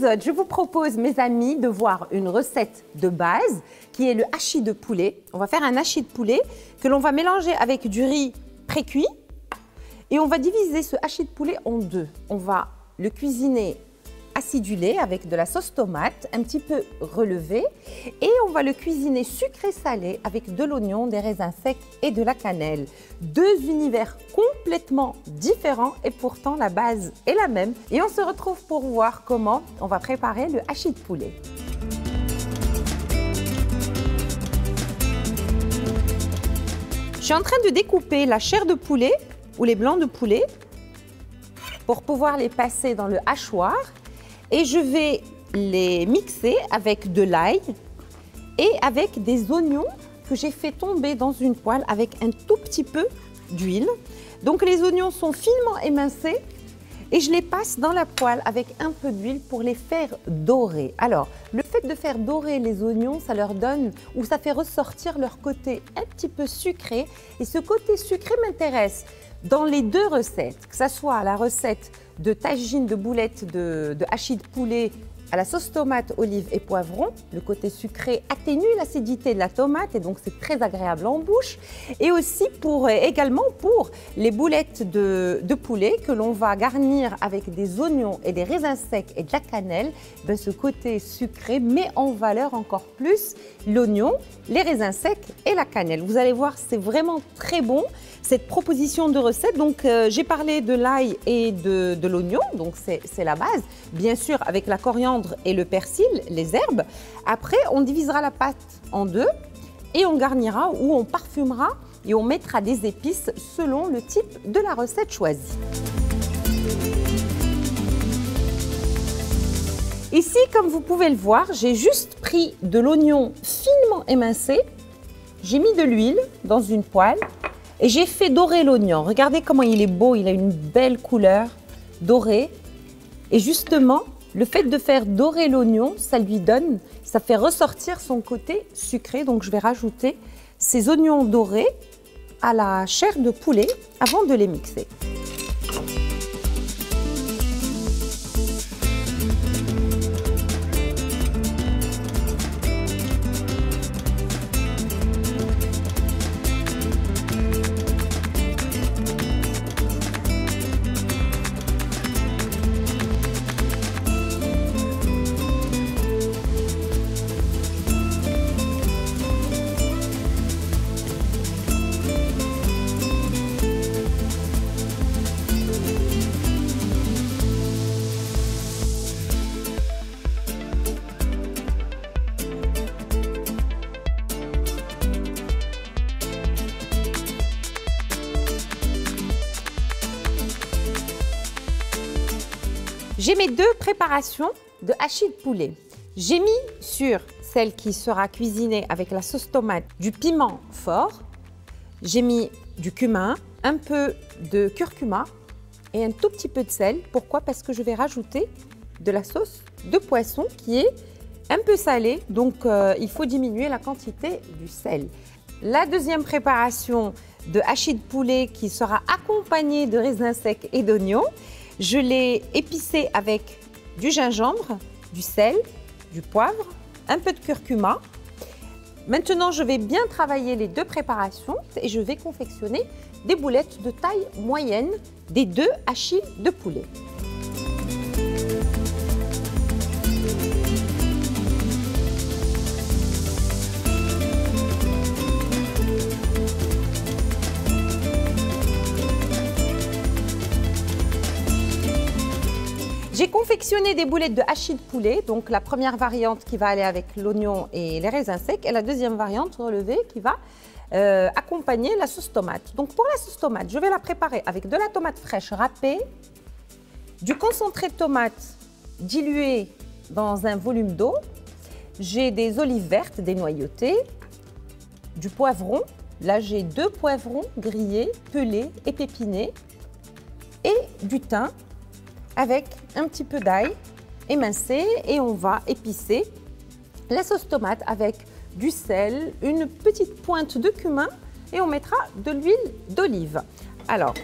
épisode, je vous propose, mes amis, de voir une recette de base qui est le hachis de poulet. On va faire un hachis de poulet que l'on va mélanger avec du riz pré-cuit et on va diviser ce hachis de poulet en deux. On va le cuisiner acidulé avec de la sauce tomate, un petit peu relevé, et on va le cuisiner sucré-salé avec de l'oignon, des raisins secs et de la cannelle. Deux univers complètement différents et pourtant la base est la même. Et on se retrouve pour voir comment on va préparer le hachis de poulet. Je suis en train de découper la chair de poulet ou les blancs de poulet pour pouvoir les passer dans le hachoir. Et je vais les mixer avec de l'ail et avec des oignons que j'ai fait tomber dans une poêle avec un tout petit peu d'huile. Donc les oignons sont finement émincés et je les passe dans la poêle avec un peu d'huile pour les faire dorer. Alors, le fait de faire dorer les oignons, ça leur donne ou ça fait ressortir leur côté un petit peu sucré. Et ce côté sucré m'intéresse dans les deux recettes, que ce soit la recette de tagine de boulettes de hachis de poulet à la sauce tomate, olive et poivron. Le côté sucré atténue l'acidité de la tomate et donc c'est très agréable en bouche. Et aussi également pour les boulettes de poulet que l'on va garnir avec des oignons et des raisins secs et de la cannelle. Ben, ce côté sucré met en valeur encore plus l'oignon, les raisins secs et la cannelle. Vous allez voir, c'est vraiment très bon cette proposition de recette. Donc j'ai parlé de l'ail et de l'oignon, donc c'est la base. Bien sûr avec la coriandre et le persil, les herbes. Après, on divisera la pâte en deux et on garnira ou on parfumera et on mettra des épices selon le type de la recette choisie. Ici, comme vous pouvez le voir, j'ai juste pris de l'oignon finement émincé, j'ai mis de l'huile dans une poêle et j'ai fait dorer l'oignon. Regardez comment il est beau, il a une belle couleur dorée. Et justement, le fait de faire dorer l'oignon, ça fait ressortir son côté sucré. Donc je vais rajouter ces oignons dorés à la chair de poulet avant de les mixer. J'ai mes deux préparations de hachis de poulet. J'ai mis sur celle qui sera cuisinée avec la sauce tomate du piment fort. J'ai mis du cumin, un peu de curcuma et un tout petit peu de sel. Pourquoi? Parce que je vais rajouter de la sauce de poisson qui est un peu salée. Donc, il faut diminuer la quantité du sel. La deuxième préparation de hachis de poulet qui sera accompagnée de raisins secs et d'oignons. Je l'ai épicé avec du gingembre, du sel, du poivre, un peu de curcuma. Maintenant, je vais bien travailler les deux préparations et je vais confectionner des boulettes de taille moyenne des deux hachis de poulet. J'ai confectionné des boulettes de hachis de poulet, donc la première variante qui va aller avec l'oignon et les raisins secs et la deuxième variante relevée qui va accompagner la sauce tomate. Donc pour la sauce tomate, je vais la préparer avec de la tomate fraîche râpée, du concentré de tomate dilué dans un volume d'eau, j'ai des olives vertes dénoyautées, du poivron, là j'ai 2 poivrons grillés, pelés, épépinés et du thym avec un petit peu d'ail émincé et on va épicer la sauce tomate avec du sel, une petite pointe de cumin et on mettra de l'huile d'olive. Alors,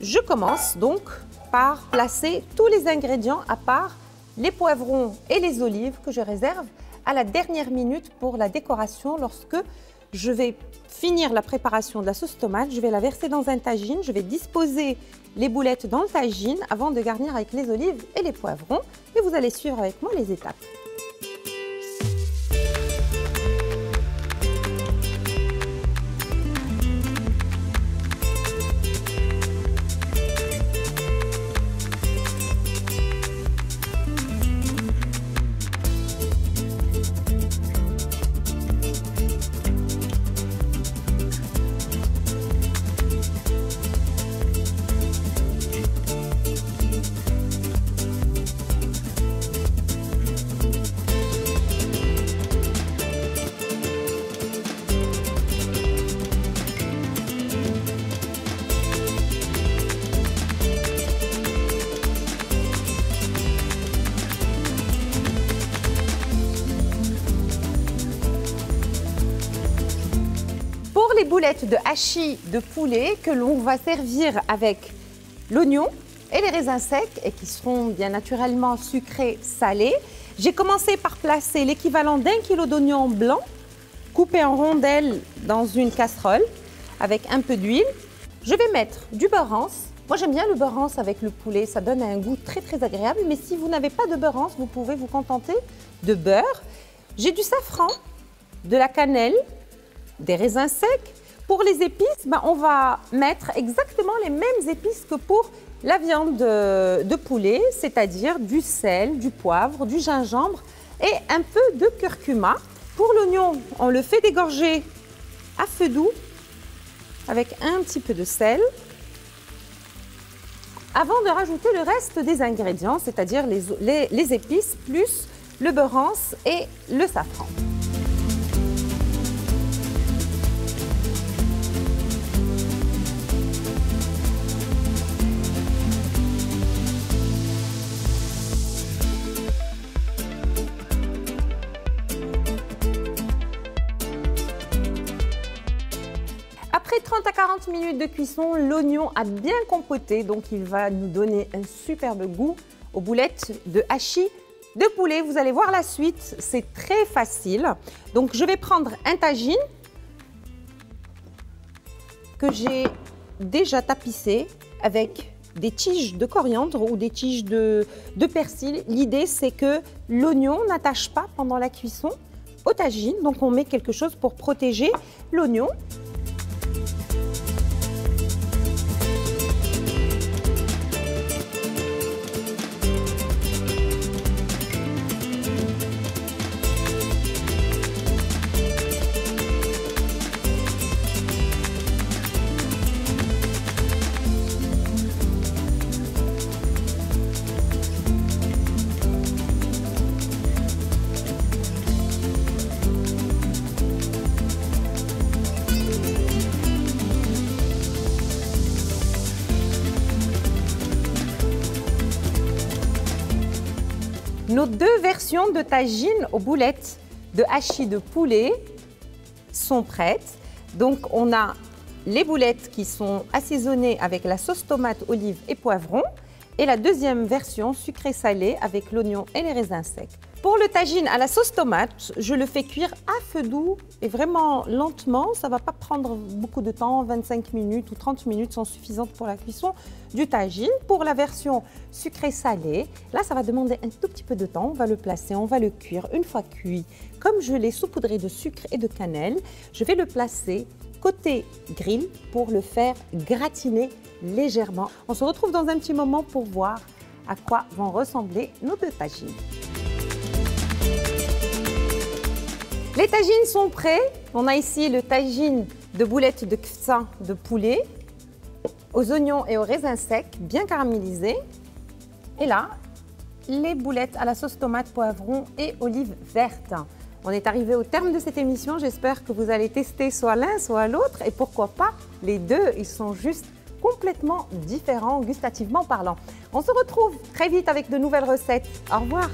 je commence donc par placer tous les ingrédients à part les poivrons et les olives que je réserve à la dernière minute pour la décoration. Lorsque je vais finir la préparation de la sauce tomate, je vais la verser dans un tagine, je vais disposer les boulettes dans le tagine avant de garnir avec les olives et les poivrons. Et vous allez suivre avec moi les étapes. Les boulettes de hachis de poulet que l'on va servir avec l'oignon et les raisins secs et qui seront bien naturellement sucrés, salés. J'ai commencé par placer l'équivalent d'1 kg d'oignons blancs coupés en rondelles dans une casserole avec un peu d'huile. Je vais mettre du beurre rance. Moi j'aime bien le beurre rance avec le poulet, ça donne un goût très agréable, mais si vous n'avez pas de beurre rance, vous pouvez vous contenter de beurre. J'ai du safran, de la cannelle, des raisins secs. Pour les épices, on va mettre exactement les mêmes épices que pour la viande de poulet, c'est-à-dire du sel, du poivre, du gingembre et un peu de curcuma. Pour l'oignon, on le fait dégorger à feu doux avec un petit peu de sel avant de rajouter le reste des ingrédients, c'est-à-dire les épices plus le beurre rance et le safran. Après 30 à 40 minutes de cuisson, l'oignon a bien compoté, donc il va nous donner un superbe goût aux boulettes de hachis de poulet. Vous allez voir la suite, c'est très facile. Donc je vais prendre un tagine que j'ai déjà tapissé avec des tiges de coriandre ou des tiges de persil. L'idée, c'est que l'oignon n'attache pas pendant la cuisson au tagine, donc on met quelque chose pour protéger l'oignon. Nos deux versions de tagine aux boulettes de hachis de poulet sont prêtes. Donc on a les boulettes qui sont assaisonnées avec la sauce tomate, olive et poivron et la deuxième version sucrée-salée avec l'oignon et les raisins secs. Pour le tagine à la sauce tomate, je le fais cuire à feu doux et vraiment lentement. Ça ne va pas prendre beaucoup de temps, 25 minutes ou 30 minutes sont suffisantes pour la cuisson du tagine. Pour la version sucrée-salée, là ça va demander un tout petit peu de temps. On va le placer, on va le cuire. Une fois cuit, comme je l'ai saupoudré de sucre et de cannelle, je vais le placer côté grill pour le faire gratiner légèrement. On se retrouve dans un petit moment pour voir à quoi vont ressembler nos deux tagines. Les tagines sont prêts. On a ici le tagine de boulettes de kfsa de poulet aux oignons et aux raisins secs bien caramélisés. Et là, les boulettes à la sauce tomate, poivron et olive verte. On est arrivé au terme de cette émission. J'espère que vous allez tester soit l'un, soit l'autre. Et pourquoi pas les deux, ils sont juste complètement différents gustativement parlant. On se retrouve très vite avec de nouvelles recettes. Au revoir.